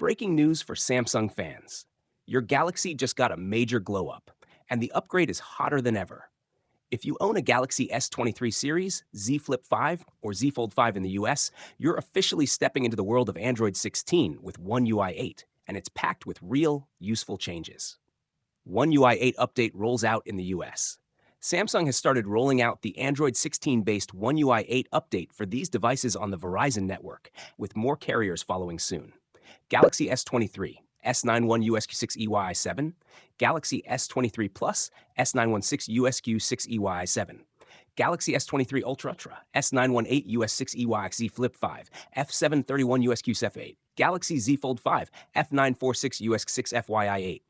Breaking news for Samsung fans. Your Galaxy just got a major glow up, and the upgrade is hotter than ever. If you own a Galaxy S23 series, Z Flip 5, or Z Fold 5 in the US, you're officially stepping into the world of Android 16 with One UI 8, and it's packed with real, useful changes. One UI 8 update rolls out in the US. Samsung has started rolling out the Android 16 based One UI 8 update for these devices on the Verizon network, with more carriers following soon. Galaxy S23, S91 USQ6 EYI7, Galaxy S23 Plus, S916 USQ6 EYI7, Galaxy S23 Ultra, S918 US6 EYXZ Flip 5, F731 USQ F8, Galaxy Z Fold 5, F946 US6 FYI8.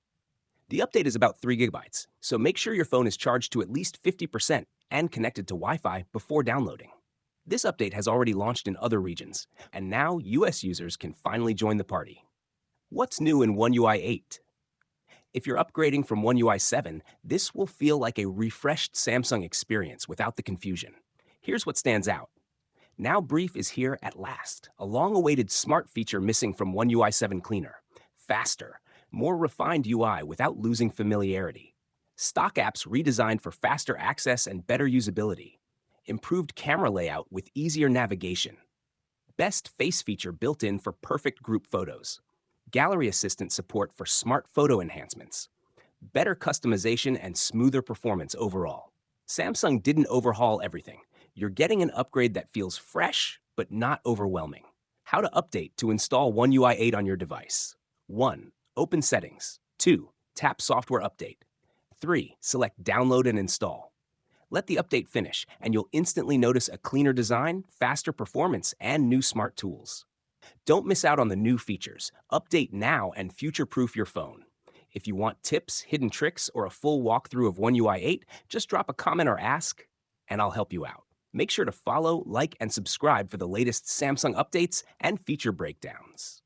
The update is about 3 gigabytes, so make sure your phone is charged to at least 50% and connected to Wi-Fi before downloading. This update has already launched in other regions, and now US users can finally join the party. What's new in One UI 8? If you're upgrading from One UI 7, this will feel like a refreshed Samsung experience without the confusion. Here's what stands out. Now Brief is here at last, a long-awaited smart feature missing from One UI 7 Cleaner. Faster, more refined UI without losing familiarity. Stock apps redesigned for faster access and better usability. Improved camera layout with easier navigation. Best face feature built in for perfect group photos. Gallery Assistant support for smart photo enhancements. Better customization and smoother performance overall. Samsung didn't overhaul everything. You're getting an upgrade that feels fresh, but not overwhelming. How to update to install One UI 8 on your device. 1. Open Settings. 2. Tap Software Update. 3. Select Download and Install. Let the update finish, and you'll instantly notice a cleaner design, faster performance, and new smart tools. Don't miss out on the new features. Update now and future-proof your phone. If you want tips, hidden tricks, or a full walkthrough of One UI 8, just drop a comment or ask, and I'll help you out. Make sure to follow, like, and subscribe for the latest Samsung updates and feature breakdowns.